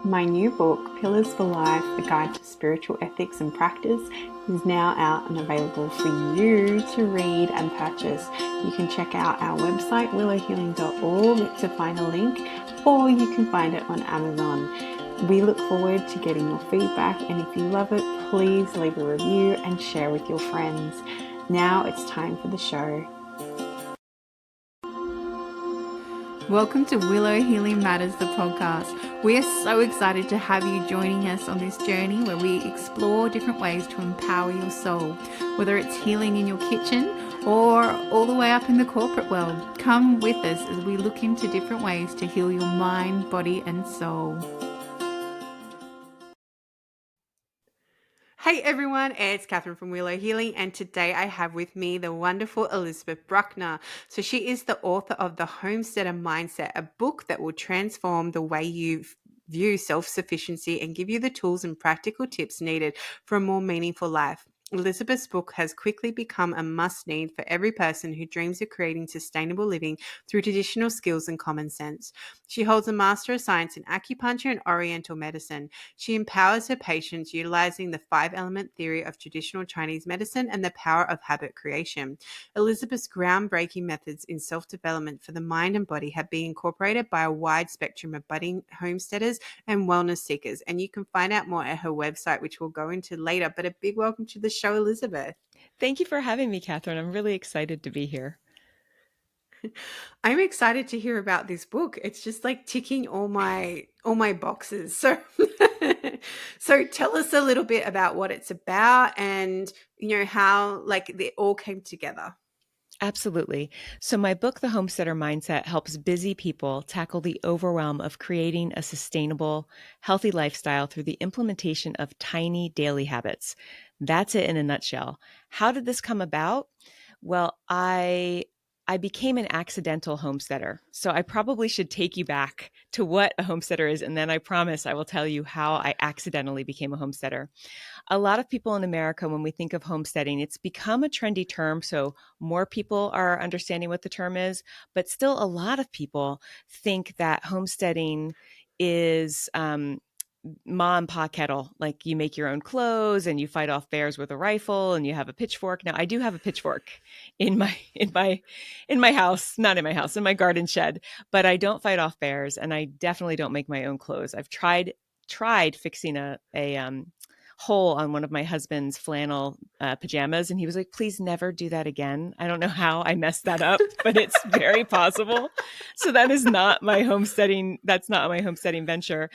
My new book, Pillars for Life, A Guide to Spiritual Ethics and Practice, is now out and available for you to read and purchase. You can check out our website, willowhealing.org, to find a link, or you can find it on Amazon. We look forward to getting your feedback, and if you love it, please leave a review and share with your friends. Now it's time for the show. Welcome to Willow Healing Matters, the podcast. We are so excited to have you joining us on this journey where we explore different ways to empower your soul, whether it's healing in your kitchen or all the way up in the corporate world. Come with us as we look into different ways to heal your mind, body, and soul. Hey everyone, it's Catherine from Willow Healing, and today I have with me the wonderful Elizabeth Bruckner. So she is the author of The Homesteader Mindset, a book that will transform the way you view self-sufficiency and give you the tools and practical tips needed for a more meaningful life. Elizabeth's book has quickly become a must-need for every person who dreams of creating sustainable living through traditional skills and common sense. She holds a Master of Science in Acupuncture and Oriental Medicine. She empowers her patients utilizing the 5-element theory of traditional Chinese medicine and the power of habit creation. Elizabeth's groundbreaking methods in self-development for the mind and body have been incorporated by a wide spectrum of budding homesteaders and wellness seekers, and you can find out more at her website, which we'll go into later. But a big welcome to the show, Elizabeth. Thank you for having me, Catherine. I'm really excited to be here. I'm excited to hear about this book. It's just like ticking all my boxes. So so tell us a little bit about what it's about and how like they all came together. Absolutely. So my book, The Homesteader Mindset, helps busy people tackle the overwhelm of creating a sustainable, healthy lifestyle through the implementation of tiny daily habits. That's it in a nutshell. How did this come about? Well, I became an accidental homesteader. So I probably should take you back to what a homesteader is, and then I promise I will tell you how I accidentally became a homesteader. A lot of people in America, when we think of homesteading, it's become a trendy term. So more people are understanding what the term is, but still a lot of people think that homesteading is ma and pa kettle, like you make your own clothes and you fight off bears with a rifle and you have a pitchfork. Now I do have a pitchfork in my house, not in my house, in my garden shed, but I don't fight off bears and I definitely don't make my own clothes. I've tried fixing a hole on one of my husband's flannel pajamas, and he was like, please never do that again. I don't know how I messed that up, but it's very possible. So that is not my homesteading. That's not my homesteading venture.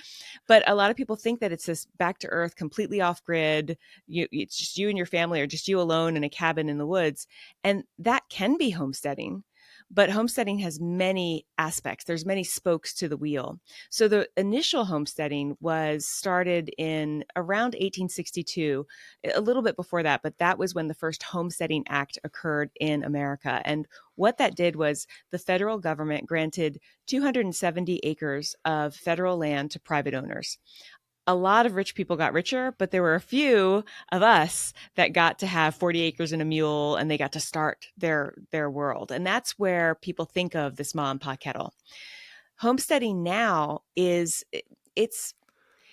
But a lot of people think that it's this back to earth, completely off grid. It's just you and your family, or just you alone in a cabin in the woods. And that can be homesteading. But homesteading has many aspects. There's many spokes to the wheel. So the initial homesteading was started in around 1862, a little bit before that, but that was when the first Homesteading Act occurred in America. And what that did was the federal government granted 270 acres of federal land to private owners. A lot of rich people got richer, but there were a few of us that got to have 40 acres and a mule, and they got to start their world. And that's where people think of this ma and pa kettle. Homesteading now is it's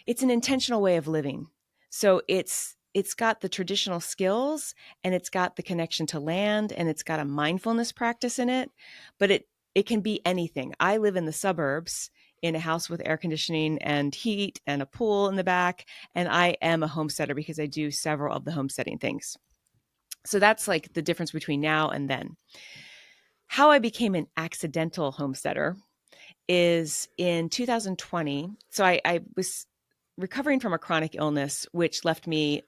an intentional way of living. So it's got the traditional skills, and it's got the connection to land, and it's got a mindfulness practice in it, but it can be anything. I live in the suburbs in a house with air conditioning and heat and a pool in the back. And I am a homesteader because I do several of the homesteading things. So that's like the difference between now and then. How I became an accidental homesteader is in 2020. So I was recovering from a chronic illness, which left me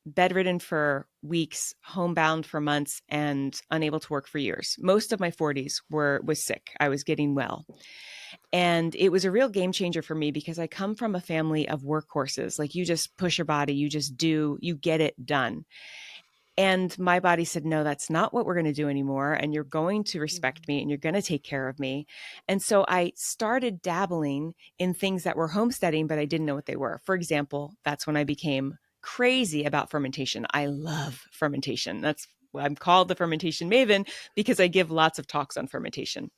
bedridden for weeks, homebound for months, and unable to work for years. Most of my 40s was sick. I was getting well. And it was a real game changer for me because I come from a family of workhorses. Like, you just push your body, you just do, you get it done. And my body said, no, that's not what we're going to do anymore. And you're going to respect me and you're going to take care of me. And so I started dabbling in things that were homesteading, but I didn't know what they were. For example, that's when I became crazy about fermentation. I love fermentation. I'm called the fermentation maven because I give lots of talks on fermentation.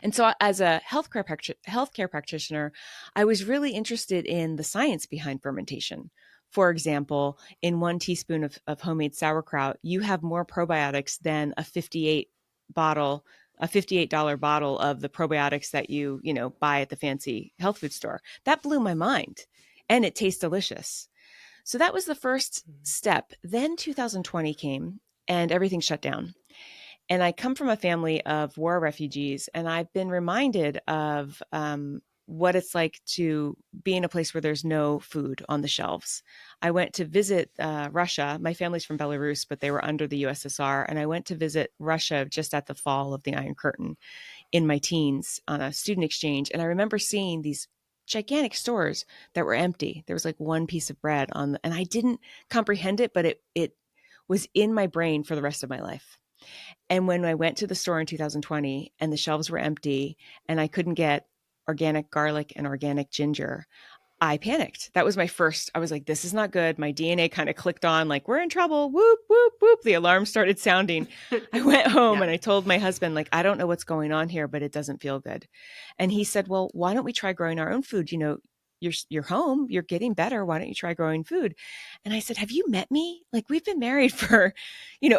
And so, as a healthcare practitioner, I was really interested in the science behind fermentation. For example, in 1 teaspoon of homemade sauerkraut, you have more probiotics than bottle, a $58 bottle of the probiotics that you buy at the fancy health food store. That blew my mind, and it tastes delicious. So that was the first step. Then 2020 came, and everything shut down. And I come from a family of war refugees, and I've been reminded of what it's like to be in a place where there's no food on the shelves. I went to visit Russia. My family's from Belarus, but they were under the USSR. And I went to visit Russia just at the fall of the Iron Curtain in my teens on a student exchange. And I remember seeing these gigantic stores that were empty. There was like one piece of bread and I didn't comprehend it, but it was in my brain for the rest of my life. And when I went to the store in 2020 and the shelves were empty and I couldn't get organic garlic and organic ginger, I panicked. That was my first. I was like, this is not good. My DNA kind of clicked on, like, we're in trouble. Whoop, whoop, whoop. The alarm started sounding. I went home Yeah. and I told my husband, like, I don't know what's going on here, but it doesn't feel good. And he said, well, why don't we try growing our own food? You're home, you're getting better. Why don't you try growing food? And I said, have you met me? Like, we've been married for,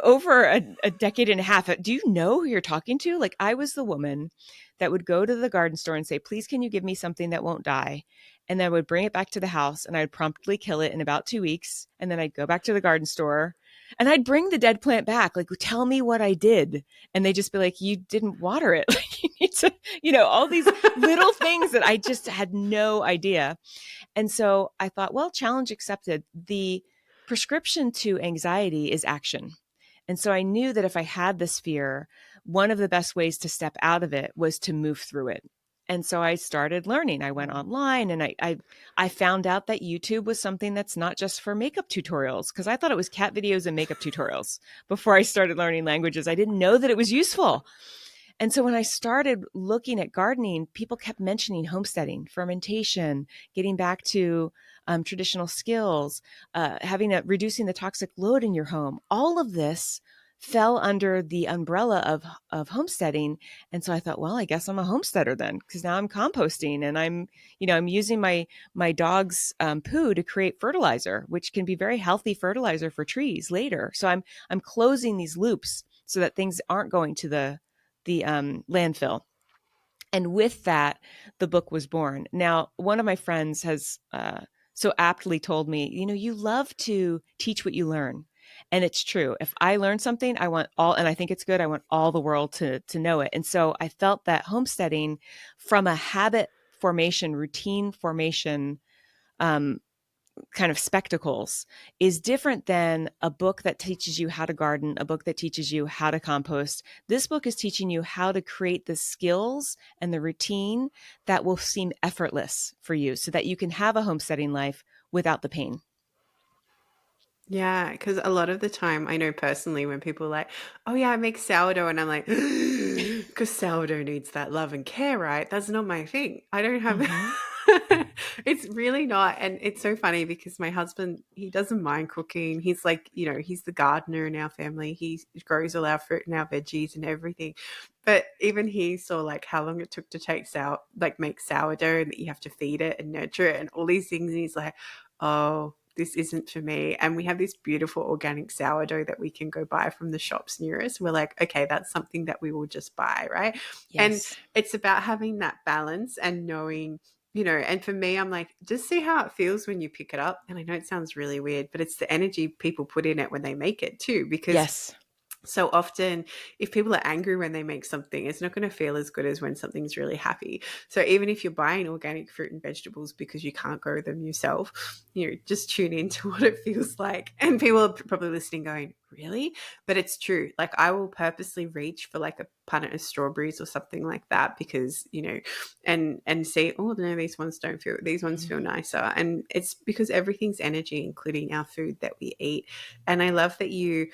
over a decade and a half. Do you know who you're talking to? Like, I was the woman that would go to the garden store and say, please, can you give me something that won't die? And then I would bring it back to the house and I'd promptly kill it in about 2 weeks. And then I'd go back to the garden store and I'd bring the dead plant back. Like, tell me what I did. And they'd just be like, you didn't water it. Like, you need to, all these little things that I just had no idea. And so I thought, well, challenge accepted. The prescription to anxiety is action. And so I knew that if I had this fear, one of the best ways to step out of it was to move through it. And so I started learning. I went online and I found out that YouTube was something that's not just for makeup tutorials, because I thought it was cat videos and makeup tutorials before I started learning languages. I didn't know that it was useful. And so when I started looking at gardening, people kept mentioning homesteading, fermentation, getting back to traditional skills, reducing the toxic load in your home. All of this fell under the umbrella of homesteading. And so I thought, well, I guess I'm a homesteader then, because now I'm composting and I'm using my dog's poo to create fertilizer, which can be very healthy fertilizer for trees later. So I'm closing these loops so that things aren't going to the landfill. And with that, the book was born. Now, one of my friends has so aptly told me, you love to teach what you learn. And it's true. If I learn something, and I think it's good, I want all the world to know it. And so I felt that homesteading, from a habit formation, routine formation, kind of spectacles, is different than a book that teaches you how to garden, a book that teaches you how to compost. This book is teaching you how to create the skills and the routine that will seem effortless for you so that you can have a homesteading life without the pain. Yeah, because a lot of the time, I know personally when people are like, oh yeah, I make sourdough, and I'm like, because sourdough needs that love and care, right? That's not my thing. I don't have, Mm-hmm. it's really not. And it's so funny because my husband, he doesn't mind cooking. He's like, he's the gardener in our family. He grows all our fruit and our veggies and everything. But even he saw like how long it took to make sourdough, and that you have to feed it and nurture it and all these things. And he's like, oh, this isn't for me. And we have this beautiful organic sourdough that we can go buy from the shops near us. We're like, okay, that's something that we will just buy, right? And Yes. it's about having that balance and knowing, and for me, I'm like, just see how it feels when you pick it up. And I know it sounds really weird, but it's the energy people put in it when they make it too, because Yes. so often if people are angry when they make something, it's not going to feel as good as when something's really happy. So even if you're buying organic fruit and vegetables because you can't grow them yourself, just tune into what it feels like. And people are probably listening going, really? But it's true. Like, I will purposely reach for like a punnet of strawberries or something like that because, and see, oh no, these ones feel nicer. And it's because everything's energy, including our food that we eat. And I love that you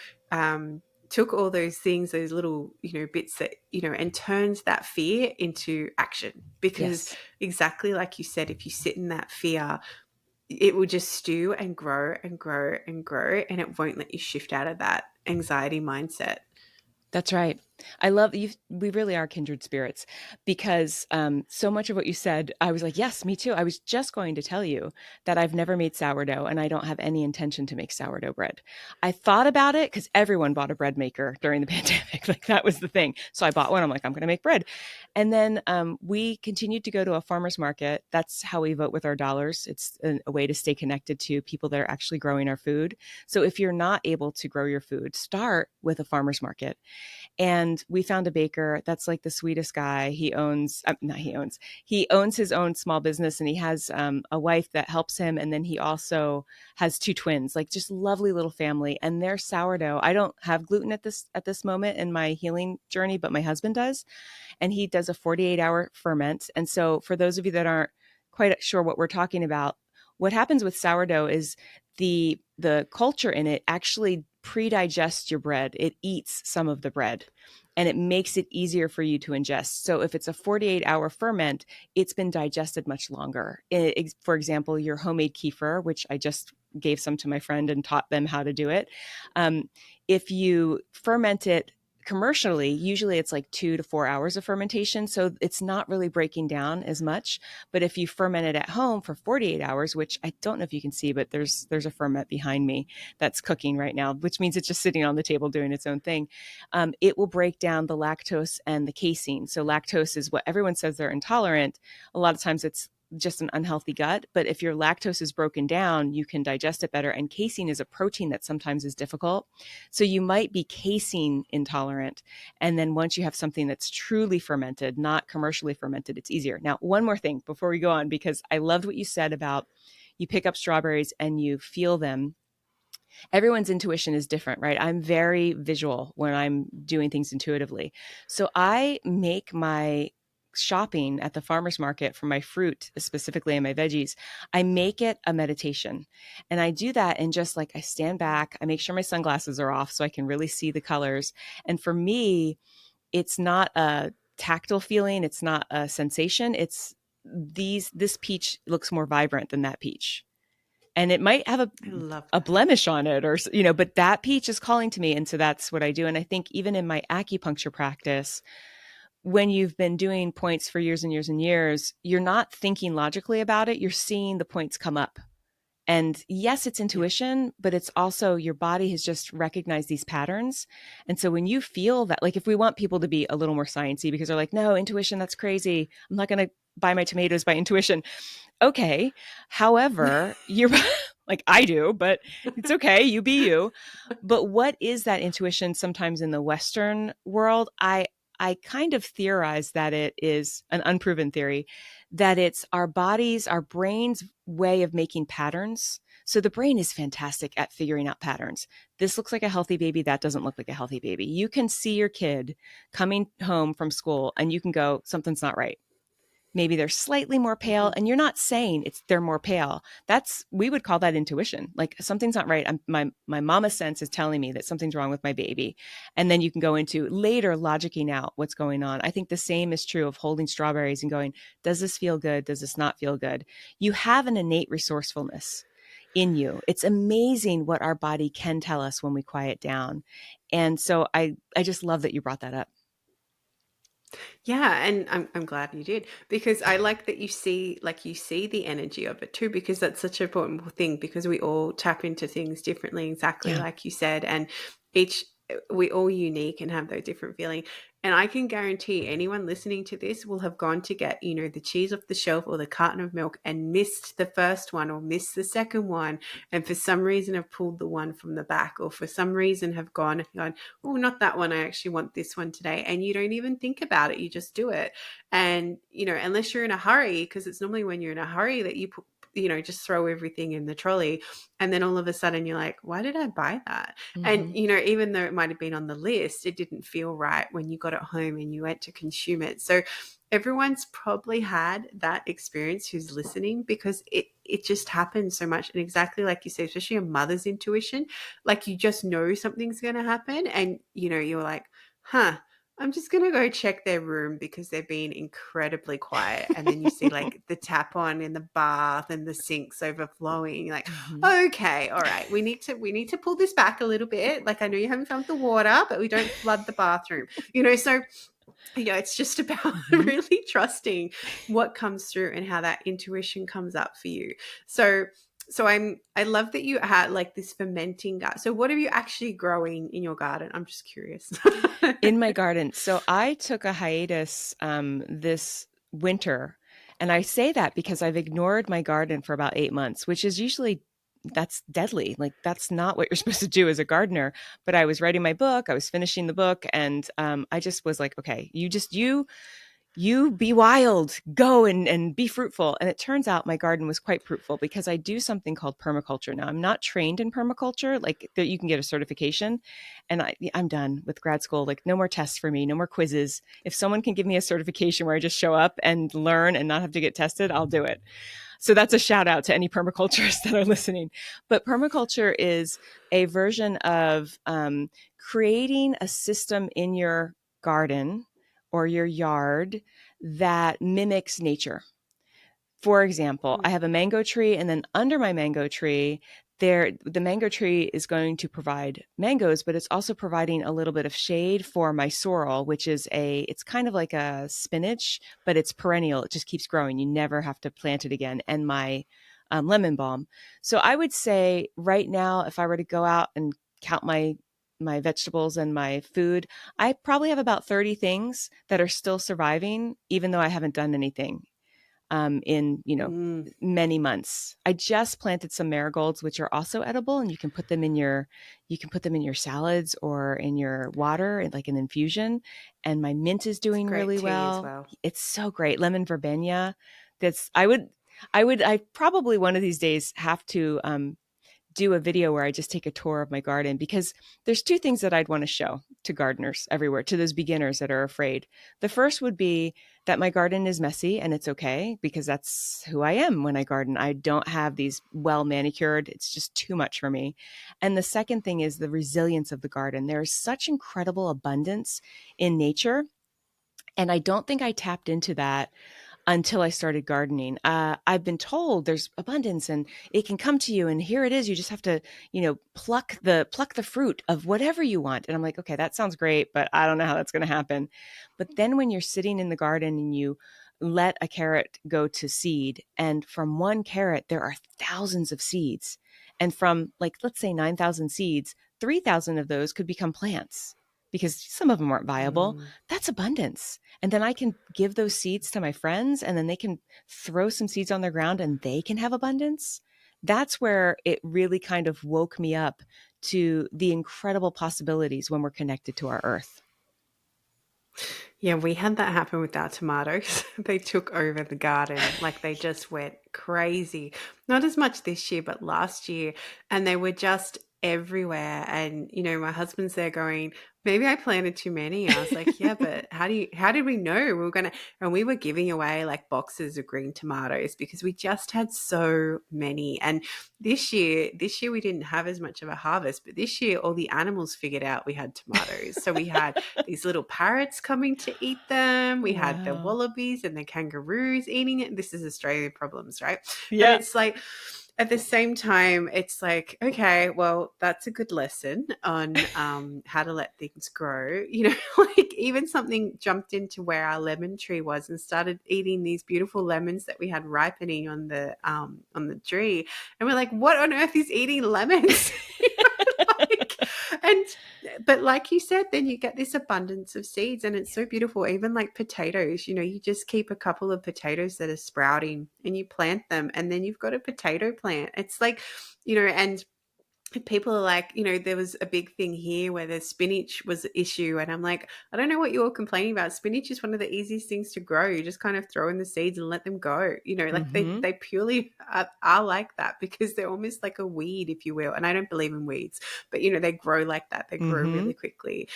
took all those things, those little, bits that, and turned that fear into action. Because Yes. exactly like you said, if you sit in that fear, it will just stew and grow and grow and grow, and it won't let you shift out of that anxiety mindset. That's right. I love you. We really are kindred spirits because so much of what you said, I was like, yes, me too. I was just going to tell you that I've never made sourdough and I don't have any intention to make sourdough bread. I thought about it because everyone bought a bread maker during the pandemic. Like that was the thing. So I bought one. I'm like, I'm going to make bread. And then we continued to go to a farmer's market. That's how we vote with our dollars. It's a way to stay connected to people that are actually growing our food. So if you're not able to grow your food, start with a farmer's market. And we found a baker that's like the sweetest guy. He owns, not he owns, he owns his own small business, and he has a wife that helps him. And then he also has two twins, like just lovely little family. And their sourdough, I don't have gluten at this moment in my healing journey, but my husband does. And he does a 48-hour ferment. And so for those of you that aren't quite sure what we're talking about, what happens with sourdough is the culture in it actually pre-digests your bread. It eats some of the bread and it makes it easier for you to ingest. So if it's a 48-hour ferment, it's been digested much longer. For example, your homemade kefir, which I just gave some to my friend and taught them how to do it. If you ferment it commercially, usually it's like 2 to 4 hours of fermentation. So it's not really breaking down as much. But if you ferment it at home for 48 hours, which I don't know if you can see, but there's a ferment behind me that's cooking right now, which means it's just sitting on the table doing its own thing. It will break down the lactose and the casein. So lactose is what everyone says they're intolerant. A lot of times it's just an unhealthy gut. But if your lactose is broken down, you can digest it better. And casein is a protein that sometimes is difficult. So you might be casein intolerant. And then once you have something that's truly fermented, not commercially fermented, it's easier. Now, one more thing before we go on, because I loved what you said about you pick up strawberries and you feel them. Everyone's intuition is different, right? I'm very visual when I'm doing things intuitively. So I make my shopping at the farmer's market for my fruit, specifically and my veggies, I make it a meditation. And I do that and just like I stand back, I make sure my sunglasses are off so I can really see the colors. And for me, it's not a tactile feeling, it's not a sensation, it's this peach looks more vibrant than that peach, and it might have I love a that. blemish on it, or but that peach is calling to me, and so that's what I do. And I think even in my acupuncture practice, when you've been doing points for years and years and years, you're not thinking logically about it, you're seeing the points come up. And yes, it's Yeah. intuition, but it's also your body has just recognized these patterns. And so when you feel that, like if we want people to be a little more sciencey because they're like, no, intuition, that's crazy, I'm not going to buy my tomatoes by intuition. Okay. However, you're like I do, but it's okay. You be you. But what is that intuition sometimes in the Western world? I kind of theorize that it is an unproven theory, that it's our bodies, our brain's way of making patterns. So the brain is fantastic at figuring out patterns. This looks like a healthy baby. That doesn't look like a healthy baby. You can see your kid coming home from school and you can go, something's not right. Maybe they're slightly more pale, Mhm. and you're not saying it's they're more pale. That's we would call that intuition. Like something's not right. My mama sense is telling me that something's wrong with my baby. And then you can go into later logicking out what's going on. I think the same is true of holding strawberries and going, does this feel good? Does this not feel good? You have an innate resourcefulness in you. It's amazing what our body can tell us when we quiet down. And so I just love that you brought that up. Yeah, and I'm glad you did because I like that you see the energy of it too because that's such an important thing because we all tap into things differently, exactly Yeah. like you said, and each we all unique and have those different feeling. And I can guarantee anyone listening to this will have gone to get, the cheese off the shelf or the carton of milk and missed the first one or missed the second one, and for some reason have pulled the one from the back, or for some reason have gone, oh, not that one. I actually want this one today. And you don't even think about it. You just do it. And, unless you're in a hurry, because it's normally when you're in a hurry that you put, just throw everything in the trolley. And then all of a sudden you're like, why did I buy that? And, Mm-hmm. even though it might have been on the list, it didn't feel right when you got it home and you went to consume it. So everyone's probably had that experience who's listening because it just happens so much. And exactly like you say, especially a mother's intuition, like you just know something's going to happen and you're like, huh, I'm just gonna go check their room because they're being incredibly quiet. And then you see like the tap on in the bath and the sinks overflowing. You're like, Mhm. okay, all right, we need to pull this back a little bit. Like I know you're having fun with the water, but we don't flood the bathroom. So it's just about Mhm. really trusting what comes through and how that intuition comes up for you. So I love that you had like this fermenting gut. So what are you actually growing in your garden? I'm just curious. In my garden. So I took a hiatus this winter. And I say that because I've ignored my garden for about 8 months, which is usually that's deadly. Like that's not what you're supposed to do as a gardener. But I was writing my book, I was finishing the book, and I just was like, okay, you be wild, go and be fruitful. And it turns out my garden was quite fruitful because I do something called permaculture. Now, I'm not trained in permaculture, like that you can get a certification. And I'm done with grad school. Like, no more tests for me, no more quizzes. If someone can give me a certification where I just show up and learn and not have to get tested, I'll do it. So that's a shout out to any permaculturists that are listening. But permaculture is a version of creating a system in your garden or your yard that mimics nature. For example, I have a mango tree, and then under my mango tree, the mango tree is going to provide mangoes, but it's also providing a little bit of shade for my sorrel, which is it's kind of like a spinach, but it's perennial. It just keeps growing. You never have to plant it again. And my lemon balm. So I would say right now, if I were to go out and count my vegetables and my food, I probably have about 30 things that are still surviving, even though I haven't done anything in Mm, many months. I just planted some marigolds, which are also edible, and you can put them in your salads or in your water, like an infusion. And my mint is it's doing great really tea as well. well. It's so great. Lemon verbena. That's I probably one of these days have to do a video where I just take a tour of my garden, because there's two things that I'd want to show to gardeners everywhere, to those beginners that are afraid. The first would be that my garden is messy, and it's okay because that's who I am when I garden. I don't have these well manicured, it's just too much for me. And the second thing is the resilience of the garden. There is such incredible abundance in nature. And I don't think I tapped into that until I started gardening. I've been told there's abundance and it can come to you, and here it is. You just have to, pluck the fruit of whatever you want. And I'm like, okay, that sounds great, but I don't know how that's going to happen. But then when you're sitting in the garden and you let a carrot go to seed, and from one carrot there are thousands of seeds, and from, like, let's say 9,000 seeds, 3,000 of those could become plants because some of them aren't viable. Mm. That's abundance. And then I can give those seeds to my friends, and then they can throw some seeds on their ground and they can have abundance. That's where it really kind of woke me up to the incredible possibilities when we're connected to our earth. Yeah, we had that happen with our tomatoes. They took over the garden. Like they just went crazy. Not as much this year, but last year. And they were just everywhere. And, my husband's there going, maybe I planted too many. I was like, yeah, but how did we know we were and we were giving away like boxes of green tomatoes because we just had so many. And this year we didn't have as much of a harvest, but this year all the animals figured out we had tomatoes. So we had these little parrots coming to eat them. We had the Wow. wallabies and the kangaroos eating it. This is Australian problems, right? But Yeah. it's like at the same time, it's like, okay, well, that's a good lesson on how to let things grow. Like even something jumped into where our lemon tree was and started eating these beautiful lemons that we had ripening on the tree, and we're like, what on earth is eating lemons? Like, and but like you said, then you get this abundance of seeds and it's so beautiful. Even like potatoes, you just keep a couple of potatoes that are sprouting and you plant them and then you've got a potato plant. It's like, and people are like, there was a big thing here where the spinach was an issue. And I'm like, I don't know what you're complaining about. Spinach is one of the easiest things to grow. You just kind of throw in the seeds and let them go. Like Mm-hmm. they purely are like that because they're almost like a weed, if you will. And I don't believe in weeds, but, they grow like that. They grow Mm-hmm. really quickly,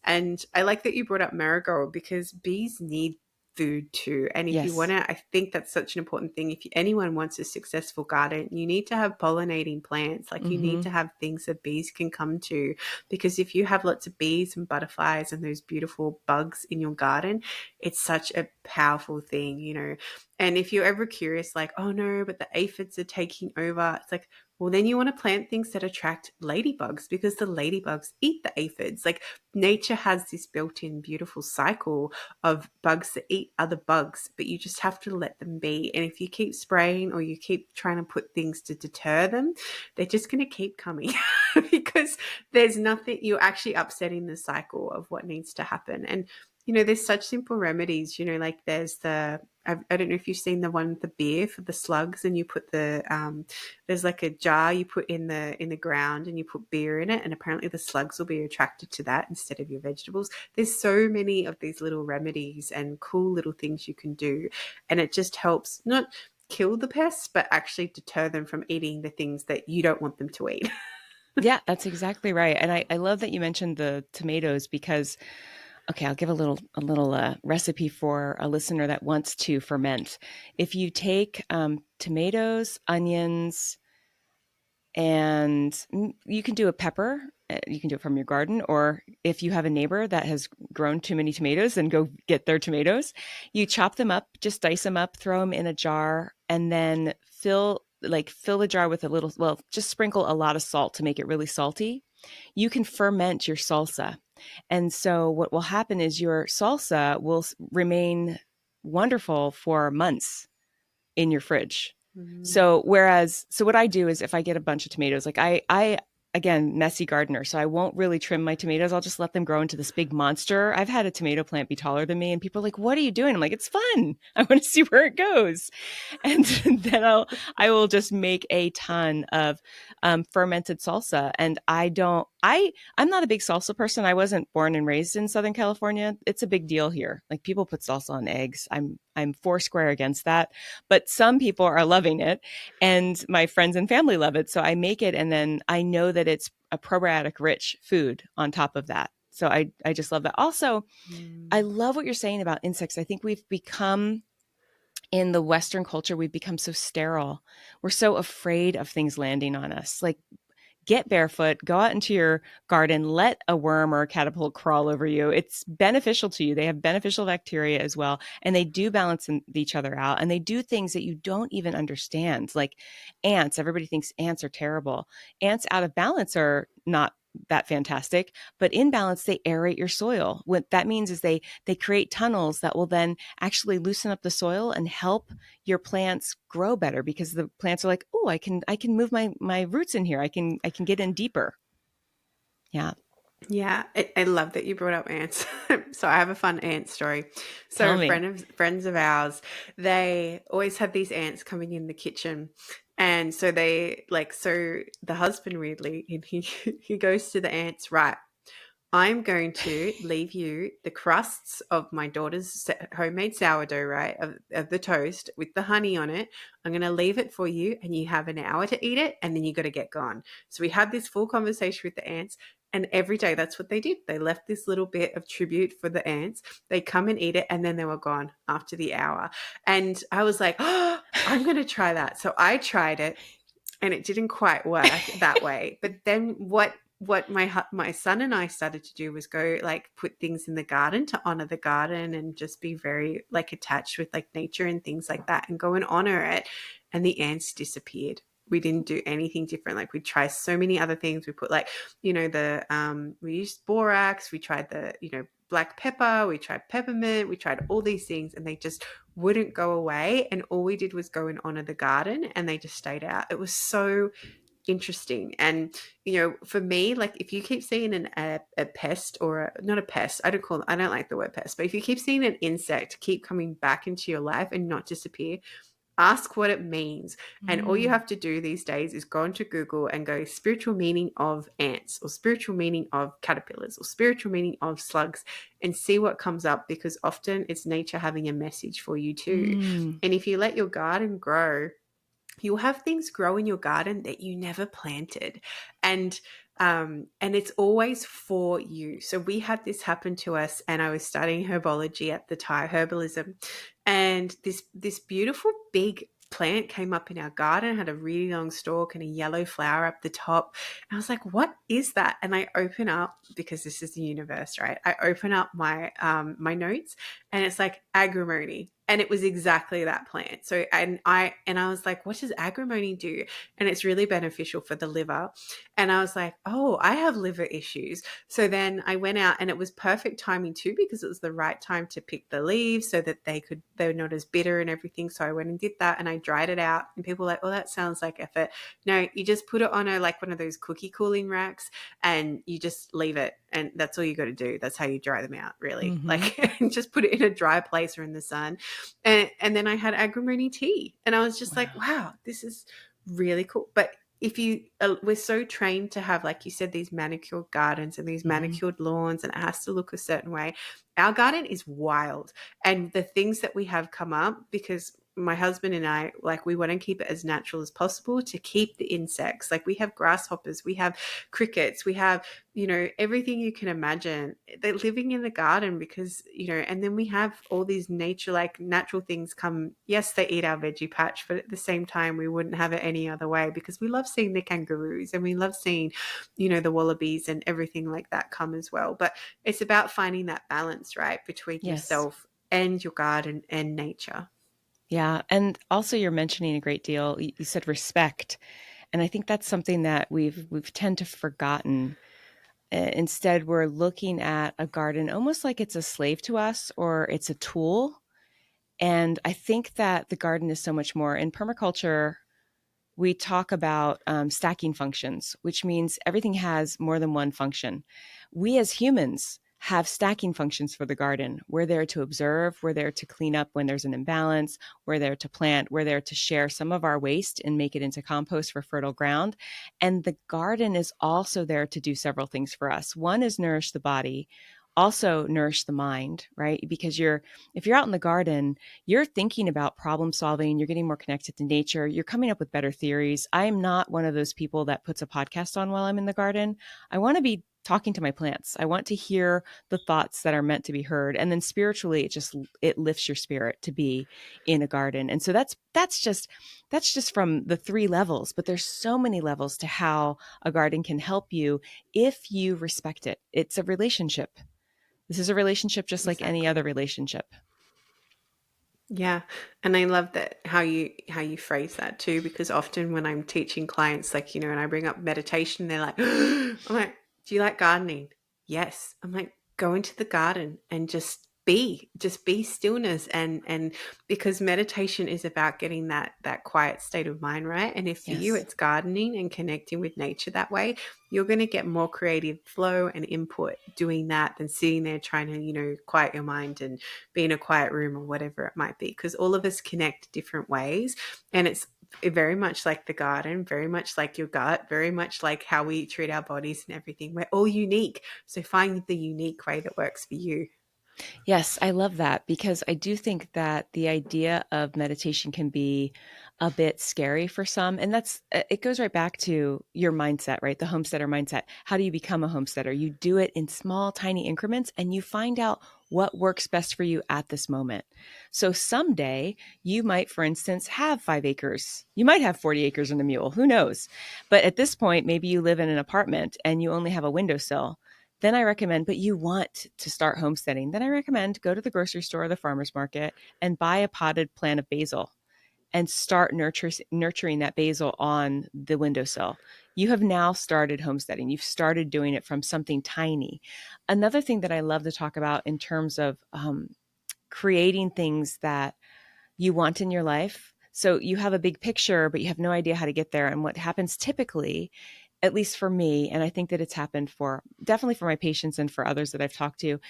and I like that you brought up marigold because bees need food too. And if you want Yes. to, I think that's such an important thing. If anyone wants a successful garden, you need to have pollinating plants. Like you need Mm-hmm. to have things that bees can come to, because if you have lots of bees and butterflies and those beautiful bugs in your garden, it's such a powerful thing, you know. And if you're ever curious, like, oh no, but the aphids are taking over, it's like, well, then you want to plant things that attract ladybugs, because the ladybugs eat the aphids. Like nature has this built in beautiful cycle of bugs that eat other bugs, but you just have to let them be. And if you keep spraying or you keep trying to put things to deter them, they're just going to keep coming because there's nothing, you're actually upsetting the cycle of what needs to happen. And, you know, there's such simple remedies, you know, like there's I don't know if you've seen the one with the beer for the slugs, and you put there's like a jar you put in the ground and you put beer in it, and apparently the slugs will be attracted to that instead of your vegetables. There's so many of these little remedies and cool little things you can do, and it just helps not kill the pests but actually deter them from eating the things that you don't want them to eat. Yeah, that's exactly right. And I love that you mentioned the tomatoes because, okay, I'll give a little recipe for a listener that wants to ferment. If you take tomatoes, onions, and you can do a pepper. You can do it from your garden, or if you have a neighbor that has grown too many tomatoes, then go get their tomatoes. You chop them up, just dice them up, throw them in a jar, and then fill the jar with a little. Well, just sprinkle a lot of salt to make it really salty. You can ferment your salsa, and so what will happen is your salsa will remain wonderful for months in your fridge. Mm. So what I do is if I get a bunch of tomatoes, like I again, messy gardener, so I won't really trim my tomatoes. I'll just let them grow into this big monster. I've had a tomato plant be taller than me and people are like, "What are you doing?" I'm like, "It's fun. I want to see where it goes." And then I will just make a ton of fermented salsa. And I'm not a big salsa person. I wasn't born and raised in Southern California. It's a big deal here. Like people put salsa on eggs. I'm four square against that, but some people are loving it, and my friends and family love it. So I make it, and then I know that it's a probiotic rich food on top of that. So I just love that. Also, I Mm. love what you're saying about insects. I think we've become in the Western culture, we've become so sterile. We're so afraid of things landing on us. Like, get barefoot, go out into your garden, let a worm or a caterpillar crawl over you. It's beneficial to you. They have beneficial bacteria as well. And they do balance each other out. And they do things that you don't even understand. Like ants, everybody thinks ants are terrible. Ants out of balance are not that fantastic, but in balance, they aerate your soil. What that means is they create tunnels that will then actually loosen up the soil and help your plants grow better, because the plants are like, oh, I can move my roots in here. I can get in deeper. Yeah. Yeah, I love that you brought up ants. So I have a fun ant story. So Tell a me. friends of ours, they always had these ants coming in the kitchen. And so they like, so the husband weirdly, and he he goes to the ants, right, I'm going to leave you the crusts of my daughter's homemade sourdough, right? Of the toast with the honey on it. I'm going to leave it for you, and you have an hour to eat it, and then you got to get gone. So we had this full conversation with the ants, and every day that's what they did. They left this little bit of tribute for the ants. They come and eat it, and then they were gone after the hour. And I was like, oh, I'm going to try that. So I tried it, and it didn't quite work that way. But then what my son and I started to do was go like put things in the garden to honor the garden and just be very like attached with like nature and things like that, and go and honor it. And the ants disappeared. We didn't do anything different. Like we tried so many other things. We put like, you know, we used borax, we tried the, you know, black pepper, we tried peppermint, we tried all these things, and they just wouldn't go away. And all we did was go and honor the garden, and they just stayed out. It was so interesting. And you know, for me, like if you keep seeing a pest, or not a pest, I don't like the word pest, but if you keep seeing an insect keep coming back into your life and not disappear, ask what it means. And all you Mm. have to do these days is go into Google and go spiritual meaning of ants, or spiritual meaning of caterpillars, or spiritual meaning of slugs, and see what comes up, because often it's nature having a message for you too. Mm. And if you let your garden grow, you'll have things grow in your garden that you never planted. And And it's always for you. So we had this happen to us, and I was studying herbology at the time, herbalism, and this beautiful big plant came up in our garden, had a really long stalk and a yellow flower up the top. And I was like, what is that? And I open up, because this is the universe, right? I open up my notes, and it's like agrimony. And it was exactly that plant. So and I was like, what does agrimony do? And it's really beneficial for the liver. And I was like, oh, I have liver issues. So then I went out, and it was perfect timing too, because it was the right time to pick the leaves so that they were not as bitter and everything. So I went and did that, and I dried it out, and people were like, oh, that sounds like effort. No, you just put it on like one of those cookie cooling racks, and you just leave it. And that's all you got to do. That's how you dry them out, really. Mm-hmm. Like, just put it in a dry place or in the sun. And then I had agrimony tea, and I was just like, Wow. wow, this is really cool. But if you we're so trained to have, like you said, these manicured gardens and these Mm-hmm. manicured lawns, and it has to look a certain way. Our garden is wild, and the things that we have come up, because my husband and I, like, we want to keep it as natural as possible to keep the insects. Like, we have grasshoppers, we have crickets, we have, everything you can imagine. They're living in the garden because, and then we have all these nature, like natural things come. Yes, they eat our veggie patch, but at the same time, we wouldn't have it any other way, because we love seeing the kangaroos, and we love seeing, the wallabies and everything like that come as well. But it's about finding that balance, right, between Yes. yourself and your garden and nature. Yeah. And also you're mentioning a great deal. You said respect. And I think that's something that we've tend to forgotten. Instead, we're looking at a garden almost like it's a slave to us or it's a tool. And I think that the garden is so much more. In permaculture, we talk about stacking functions, which means everything has more than one function. We as humans have stacking functions for the garden. We're there to observe, we're there to clean up when there's an imbalance, we're there to plant, we're there to share some of our waste and make it into compost for fertile ground. And the garden is also there to do several things for us. One is nourish the body, also nourish the mind, right? Because if you're out in the garden, you're thinking about problem solving, you're getting more connected to nature, you're coming up with better theories. I am not one of those people that puts a podcast on while I'm in the garden. I want to be talking to my plants. I want to hear the thoughts that are meant to be heard. And then spiritually, it lifts your spirit to be in a garden. And so that's just from the three levels, but there's so many levels to how a garden can help you if you respect it. It's a relationship. This is a relationship just like any other Exactly. relationship. Yeah, and I love that how you phrase that too, because often when I'm teaching clients, like, and I bring up meditation, they're like, I'm like, do you like gardening? Yes. I'm like, go into the garden and just be stillness, and because meditation is about getting that quiet state of mind, right? And if for you Yes. it's gardening and connecting with nature that way, you're going to get more creative flow and input doing that than sitting there trying to, quiet your mind and be in a quiet room or whatever it might be, because all of us connect different ways. And it's very much like the garden, very much like your gut, very much like how we treat our bodies and everything. We're all unique. So find the unique way that works for you. Yes, I love that because I do think that the idea of meditation can be a bit scary for some. And it goes right back to your mindset, right? The homesteader mindset. How do you become a homesteader? You do it in small, tiny increments and you find out what works best for you at this moment. So someday you might, for instance, have 5 acres. You might have 40 acres and a mule. Who knows? But at this point, maybe you live in an apartment and you only have a windowsill. Then I recommend, but you want to start homesteading, then I recommend go to the grocery store or the farmer's market and buy a potted plant of basil and start nurturing that basil on the windowsill. You have now started homesteading. You've started doing it from something tiny. Another thing that I love to talk about in terms of creating things that you want in your life. So you have a big picture, but you have no idea how to get there. And what happens typically, at least for me, and I think that it's happened for definitely for my patients and for others that I've talked to,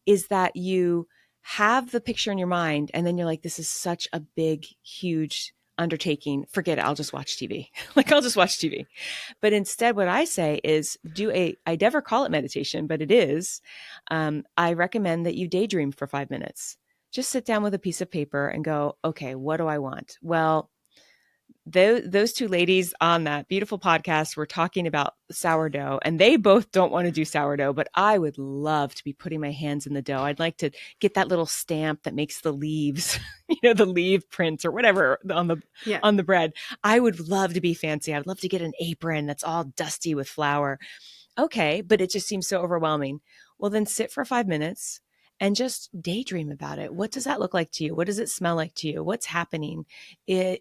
is that you have the picture in your mind and then you're like, this is such a big, huge undertaking. Forget it. I'll just watch TV. Like I'll just watch TV. But instead, what I say is I never call it meditation, but it is. I recommend that you daydream for 5 minutes. Just sit down with a piece of paper and go, okay, what do I want? Well, those two ladies on that beautiful podcast were talking about sourdough, and they both don't want to do sourdough, but I would love to be putting my hands in the dough. I'd like to get that little stamp that makes the leaves, the leaf prints or whatever Yeah. on the bread. I would love to be fancy. I'd love to get an apron that's all dusty with flour. Okay, but it just seems so overwhelming. Well, then sit for 5 minutes and just daydream about it. What does that look like to you? What does it smell like to you? What's happening? Do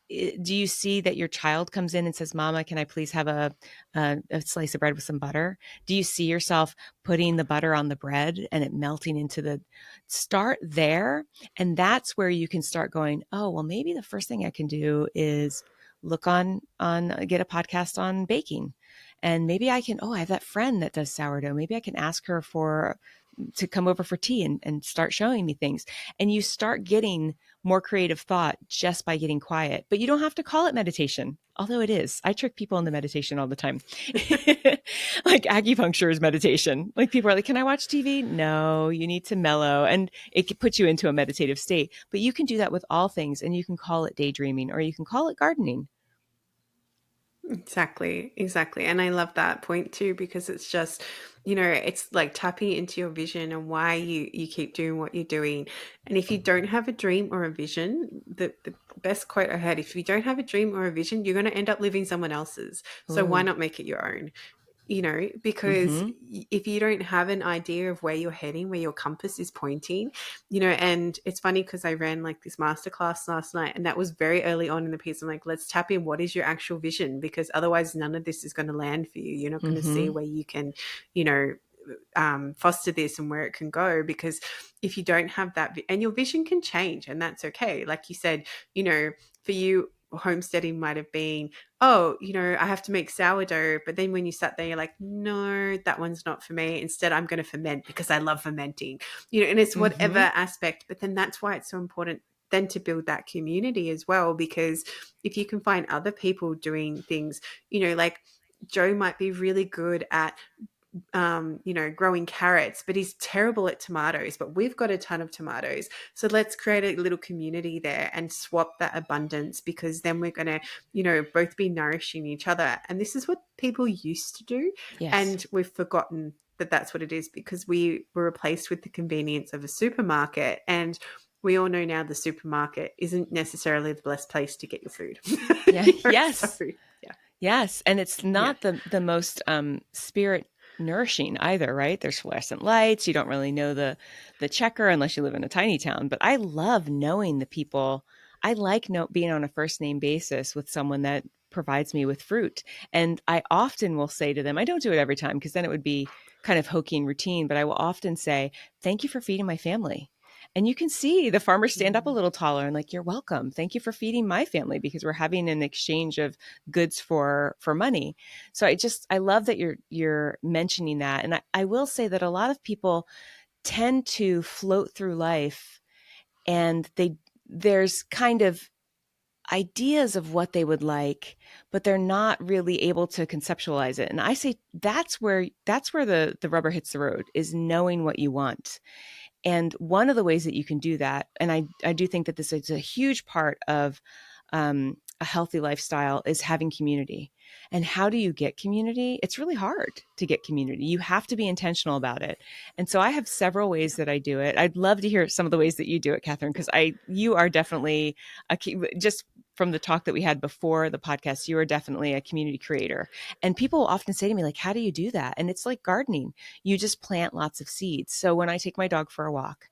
you see that your child comes in and says, Mama, can I please have a slice of bread with some butter? Do you see yourself putting the butter on the bread and it melting into start there? And that's where you can start going, oh, well, maybe the first thing I can do is look get a podcast on baking. And maybe I have that friend that does sourdough. Maybe I can ask her to come over for tea and start showing me things. And you start getting more creative thought just by getting quiet. But you don't have to call it meditation, although it is. I trick people into meditation all the time. Like acupuncture is meditation. Like people are like, can I watch TV? No, you need to mellow. And it puts you into a meditative state. But you can do that with all things, and you can call it daydreaming, or you can call it gardening. Exactly, exactly. And I love that point too, because it's just, it's like tapping into your vision and why you keep doing what you're doing. And if you don't have a dream or a vision, the best quote I heard, if you don't have a dream or a vision, you're going to end up living someone else's. So why Oh, not make it your own? Because mm-hmm. if you don't have an idea of where you're heading, where your compass is pointing, and it's funny because I ran like this masterclass last night, and that was very early on in the piece. I'm like, let's tap in. What is your actual vision? Because otherwise, none of this is going to land for you. You're not going to see Mm-hmm. where you can, you know, foster this and where it can go. Because if you don't have that, and your vision can change, and that's okay. Like you said, for you, homesteading might have been, oh, I have to make sourdough. But then when you sat there, you're like, no, that one's not for me. Instead, I'm going to ferment because I love fermenting, and it's whatever Mm-hmm. aspect. But then that's why it's so important then to build that community as well. Because if you can find other people doing things, like Joe might be really good at growing carrots, but he's terrible at tomatoes, but we've got a ton of tomatoes. So let's create a little community there and swap that abundance, because then we're going to, both be nourishing each other. And this is what people used to do. Yes. And we've forgotten that that's what it is, because we were replaced with the convenience of a supermarket. And we all know now the supermarket isn't necessarily the best place to get your food. Yeah. So, Yes. yeah. Yes. And it's Yeah. not the most spirit nourishing either, right? There's fluorescent lights. You don't really know the checker unless you live in a tiny town. But I love knowing the people. I like being on a first name basis with someone that provides me with fruit. And I often will say to them, I don't do it every time because then it would be kind of hokey and routine, but I will often say, thank you for feeding my family. And you can see the farmers stand up a Mm. little taller and like, you're welcome. Thank you for feeding my family, because we're having an exchange of goods for money. So I love that you're mentioning that. And I will say that a lot of people tend to float through life, and there's kind of ideas of what they would like, but they're not really able to conceptualize it. And I say that's where the rubber hits the road, is knowing what you want. And one of the ways that you can do that, and I do think that this is a huge part of a healthy lifestyle, is having community. And how do you get community? It's really hard to get community. You have to be intentional about it. And so I have several ways that I do it. I'd love to hear some of the ways that you do it, Catherine, because you are definitely just from the talk that we had before the podcast, you are definitely a community creator. And people often say to me, like, how do you do that? And it's like gardening. You just plant lots of seeds. So when I take my dog for a walk,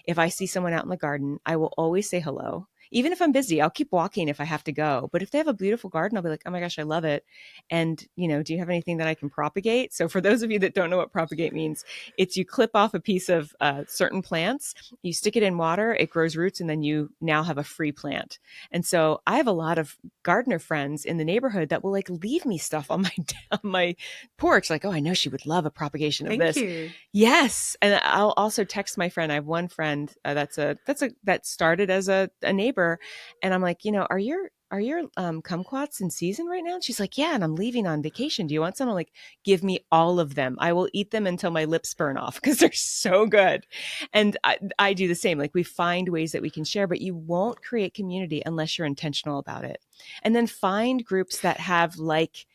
if I see someone out in the garden, I will always say hello. Even if I'm busy, I'll keep walking if I have to go. But if they have a beautiful garden, I'll be like, oh my gosh, I love it. And, do you have anything that I can propagate? So for those of you that don't know what propagate means, it's you clip off a piece of certain plants, you stick it in water, it grows roots, and then you now have a free plant. And so I have a lot of gardener friends in the neighborhood that will like leave me stuff on my porch. Like, oh, I know she would love a propagation of Thank this. you. Yes. And I'll also text my friend. I have one friend that started as a neighbor. And I'm like, are your kumquats in season right now? And she's like, yeah, and I'm leaving on vacation. Do you want some? I'm like, give me all of them. I will eat them until my lips burn off because they're so good. And I do the same. Like we find ways that we can share, but you won't create community unless you're intentional about it. And then find groups that have like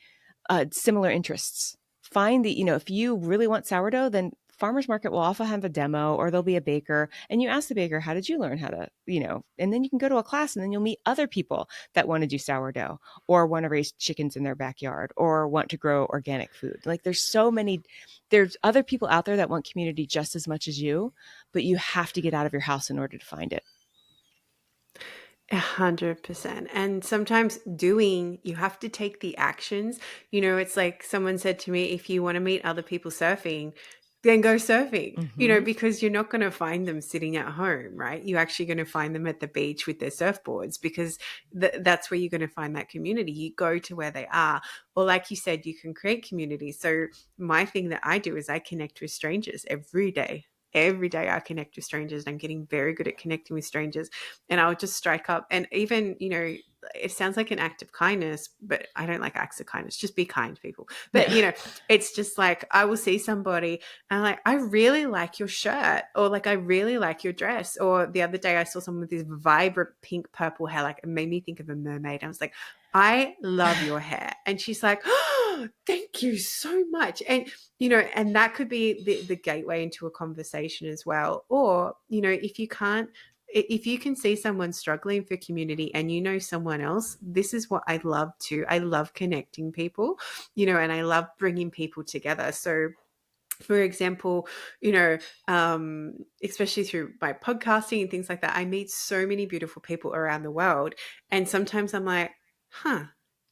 similar interests. Find the, if you really want sourdough, then farmers market will often have a demo or there'll be a baker and you ask the baker, how did you learn how to, and then you can go to a class and then you'll meet other people that want to do sourdough or want to raise chickens in their backyard or want to grow organic food. Like there's other people out there that want community just as much as you, but you have to get out of your house in order to find it. 100%. And sometimes you have to take the actions. It's like someone said to me, if you want to meet other people surfing, then go surfing, Mm-hmm. because you're not going to find them sitting at home, right? You're actually going to find them at the beach with their surfboards because that's where you're going to find that community. You go to where they are. Or like you said, you can create community. So my thing that I do is I connect with strangers every day. Every day I connect with strangers and I'm getting very good at connecting with strangers. And I'll just strike up. And even, it sounds like an act of kindness, but I don't like acts of kindness. Just be kind, people. But, it's just like I will see somebody and I'm like, I really like your shirt, or like, I really like your dress. Or the other day I saw someone with this vibrant pink purple hair, like it made me think of a mermaid. I was like, I love your hair. And she's like, oh, thank you so much. And, and that could be the gateway into a conversation as well. Or, if you can see someone struggling for community and someone else, this is what I love too. I love connecting people, and I love bringing people together. So, for example, especially through my podcasting and things like that, I meet so many beautiful people around the world. And sometimes I'm like,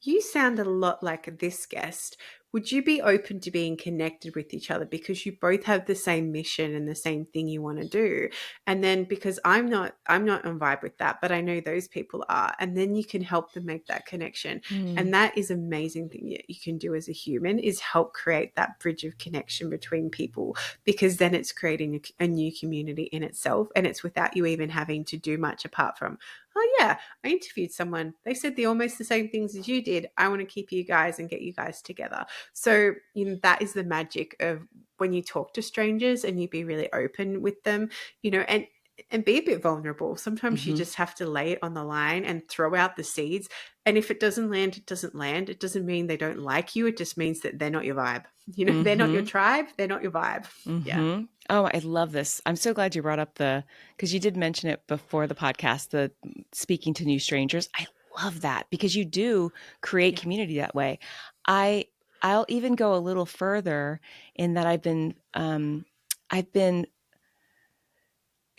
you sound a lot like this guest. Would you be open to being connected with each other because you both have the same mission and the same thing you want to do? And then because I'm not on vibe with that, but I know those people are, and then you can help them make that connection. Mm. And that is an amazing thing that you can do as a human, is help create that bridge of connection between people, because then it's creating a new community in itself, and it's without you even having to do much apart from, oh yeah, I interviewed someone. They said the almost the same things as you did. I want to keep you guys and get you guys together. So, that is the magic of when you talk to strangers and you be really open with them, and be a bit vulnerable. Sometimes you Mm-hmm. just have to lay it on the line and throw out the seeds. And if it doesn't land, it doesn't land. It doesn't mean they don't like you. It just means that they're not your vibe. They're not your Mm-hmm. tribe. They're not your vibe. Yeah. Mm-hmm. Oh, I love this. I'm so glad you brought up because you did mention it before the podcast, the speaking to new strangers. I love that because you do create Yeah. community that way. I I'll even go a little further in that I've been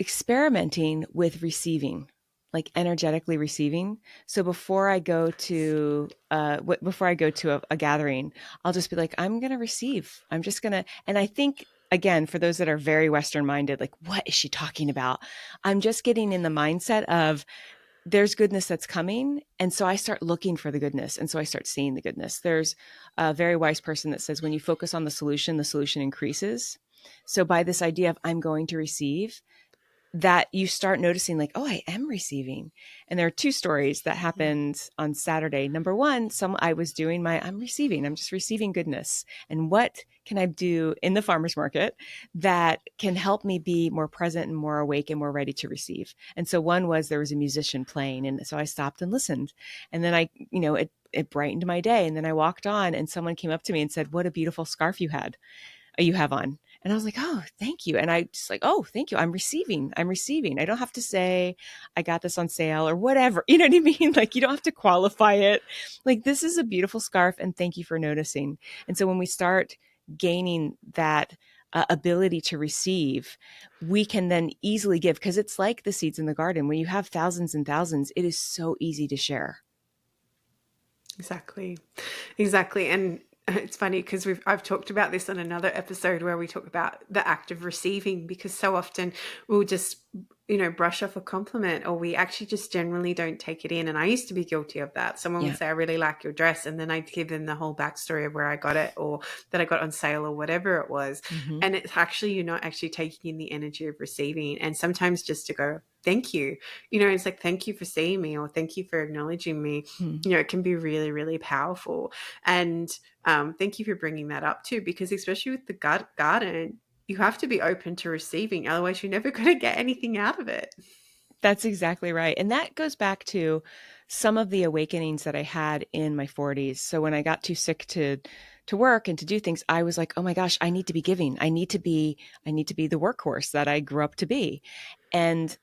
experimenting with receiving, like energetically receiving. So before I go to a gathering, I'll just be like, I'm going to receive. I'm just going to, and I think again, for those that are very Western minded, like, what is she talking about? I'm just getting in the mindset of there's goodness that's coming. And so I start looking for the goodness. And so I start seeing the goodness. There's a very wise person that says, when you focus on the solution increases. So by this idea of I'm going to receive, that you start noticing like, oh, I am receiving. And there are two stories that Mm. happened on Saturday. Number one, I'm just receiving goodness. And what can I do in the farmer's market that can help me be more present and more awake and more ready to receive? And so one was, there was a musician playing. And so I stopped and listened. And then it brightened my day. And then I walked on and someone came up to me and said, what a beautiful scarf you have on. And I was like, oh, thank you. And I just like, oh, thank you. I'm receiving. I don't have to say I got this on sale or whatever. You know what I mean? Like, you don't have to qualify it. Like, this is a beautiful scarf and thank you for noticing. And so when we start gaining that ability to receive, we can then easily give, because it's like the seeds in the garden. When you have thousands and thousands, it is so easy to share. Exactly. Exactly. And it's funny because I've talked about this on another episode where we talk about the act of receiving, because so often we'll just brush off a compliment, or we actually just generally don't take it in. And I used to be guilty of that. Someone would Yeah. say, I really like your dress. And then I'd give them the whole backstory of where I got it or that I got on sale or whatever it was. Hmm. And it's actually, you're not actually taking in the energy of receiving. And sometimes just to go, thank you, it's like, thank you for seeing me, or thank you for acknowledging me. It can be really, really powerful. And thank you for bringing that up too, because especially with the garden, you have to be open to receiving. Otherwise, you're never going to get anything out of it. That's exactly right. And that goes back to some of the awakenings that I had in my 40s. So when I got too sick to work and to do things, I was like, "Oh my gosh, I need to be giving. I need to be the workhorse that I grew up to be." And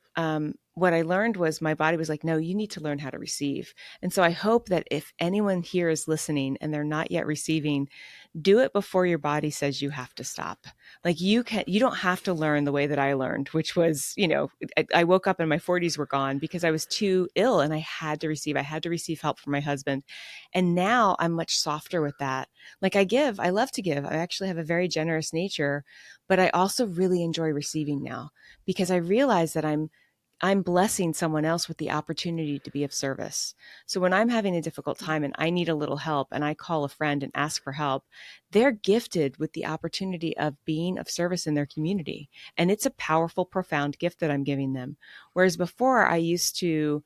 what I learned was my body was like, "No, you need to learn how to receive." And so I hope that if anyone here is listening and they're not yet receiving, do it before your body says you have to stop. Like you don't have to learn the way that I learned, which was, I woke up and my 40s were gone because I was too ill and I had to receive help from my husband. And now I'm much softer with that. Like I love to give. I actually have a very generous nature, but I also really enjoy receiving now because I realize that I'm blessing someone else with the opportunity to be of service. So when I'm having a difficult time and I need a little help and I call a friend and ask for help, they're gifted with the opportunity of being of service in their community. And it's a powerful, profound gift that I'm giving them. Whereas before I used to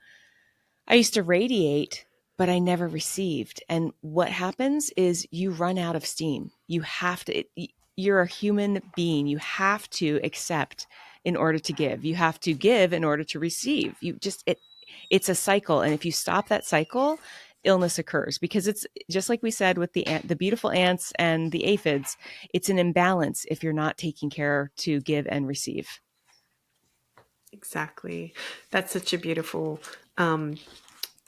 radiate, but I never received. And what happens is you run out of steam. You have to, you're a human being. You have to accept in order to give. You have to give in order to receive. It's a cycle. And if you stop that cycle, illness occurs because it's just like we said with the beautiful ants and the aphids. It's an imbalance if you're not taking care to give and receive. Exactly. That's such a beautiful um,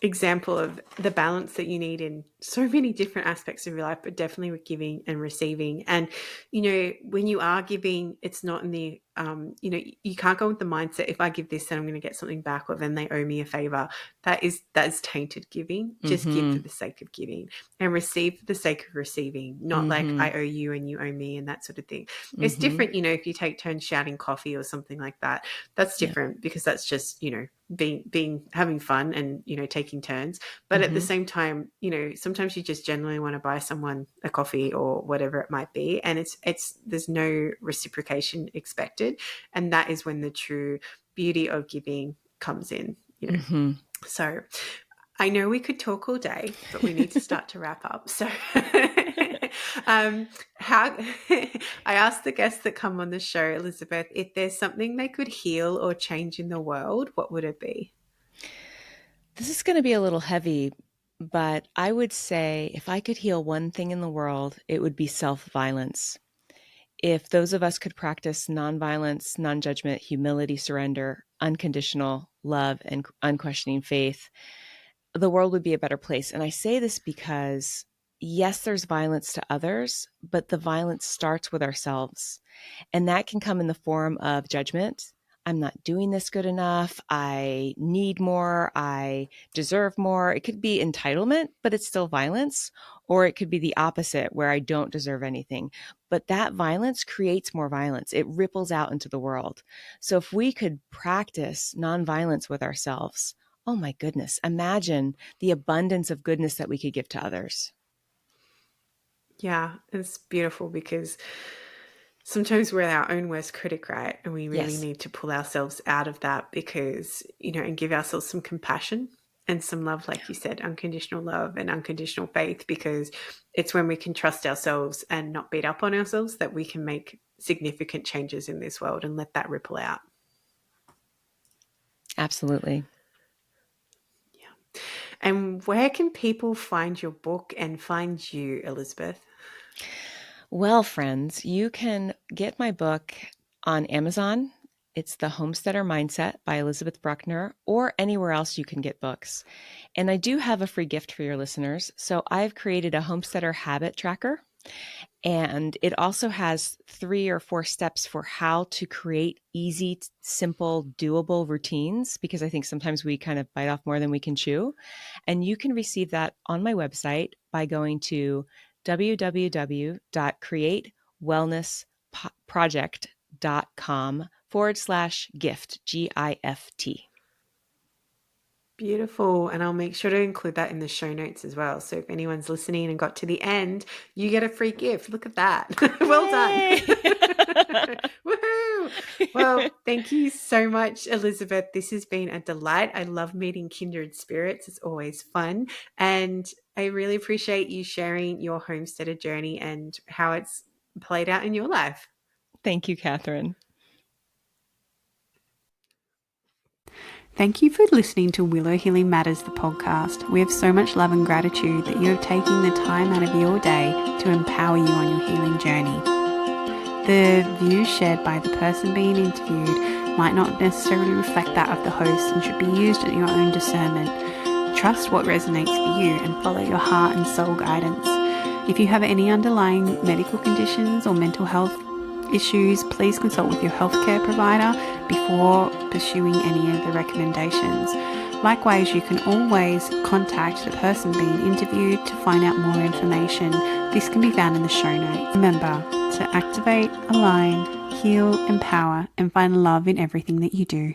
example of the balance that you need in so many different aspects of your life, but definitely with giving and receiving. And, when you are giving, it's not in the, you can't go with the mindset, if I give this, then I'm going to get something back, or then they owe me a favor. That's tainted giving. Just give for Mm-hmm. the sake of giving, and receive for the sake of receiving, not like Mm-hmm. I owe you and you owe me and that sort of thing. It's Mm-hmm. different, if you take turns shouting coffee or something like that, that's Yeah. different because that's just, being having fun and taking turns. But at the Mm-hmm. same time, sometimes you just genuinely want to buy someone a coffee or whatever it might be, and it's there's no reciprocation expected, and that is when the true beauty of giving comes in. Mm-hmm. So I know we could talk all day, but we need to start to wrap up. So how I asked the guests that come on the show, Elizabeth, if there's something they could heal or change in the world, what would it be? This is going to be a little heavy, but I would say if I could heal one thing in the world, it would be self violence. If those of us could practice nonviolence, non judgment, humility, surrender, unconditional love, and unquestioning faith, the world would be a better place. And I say this because, yes, there's violence to others, but the violence starts with ourselves. And that can come in the form of judgment. I'm not doing this good enough. I need more. I deserve more. It could be entitlement, but it's still violence. Or it could be the opposite, where I don't deserve anything. But that violence creates more violence. It ripples out into the world. So if we could practice nonviolence with ourselves, oh my goodness, imagine the abundance of goodness that we could give to others. Yeah, it's beautiful because sometimes we're our own worst critic, right? And we really Yes, need to pull ourselves out of that because, and give ourselves some compassion and some love, like you said, unconditional love and unconditional faith, because it's when we can trust ourselves and not beat up on ourselves that we can make significant changes in this world and let that ripple out. absolutely. Yeah. And where can people find your book and find you, Elizabeth? Well, friends, you can get my book on Amazon. It's The Homesteader Mindset by Elizabeth Bruckner, or anywhere else you can get books. And I do have a free gift for your listeners. So I've created a homesteader habit tracker, and it also has 3 or 4 steps for how to create easy, simple, doable routines, because I think sometimes we kind of bite off more than we can chew. And you can receive that on my website by going to www.createwellnessproject.com /gift, GIFT. Beautiful. And I'll make sure to include that in the show notes as well. So if anyone's listening and got to the end, you get a free gift. Look at that. Well done. Woohoo. Well, thank you so much, Elizabeth. This has been a delight. I love meeting kindred spirits. It's always fun. And I really appreciate you sharing your homesteader journey and how it's played out in your life. Thank you, Catherine. Thank you for listening to Willow Healing Matters, the podcast. We have so much love and gratitude that you have taken the time out of your day to empower you on your healing journey. The views shared by the person being interviewed might not necessarily reflect that of the host and should be used at your own discernment. Trust what resonates for you and follow your heart and soul guidance. If you have any underlying medical conditions or mental health issues, please consult with your healthcare provider before pursuing any of the recommendations. Likewise, you can always contact the person being interviewed to find out more information. This can be found in the show notes. Remember to activate, align, heal, empower, and find love in everything that you do.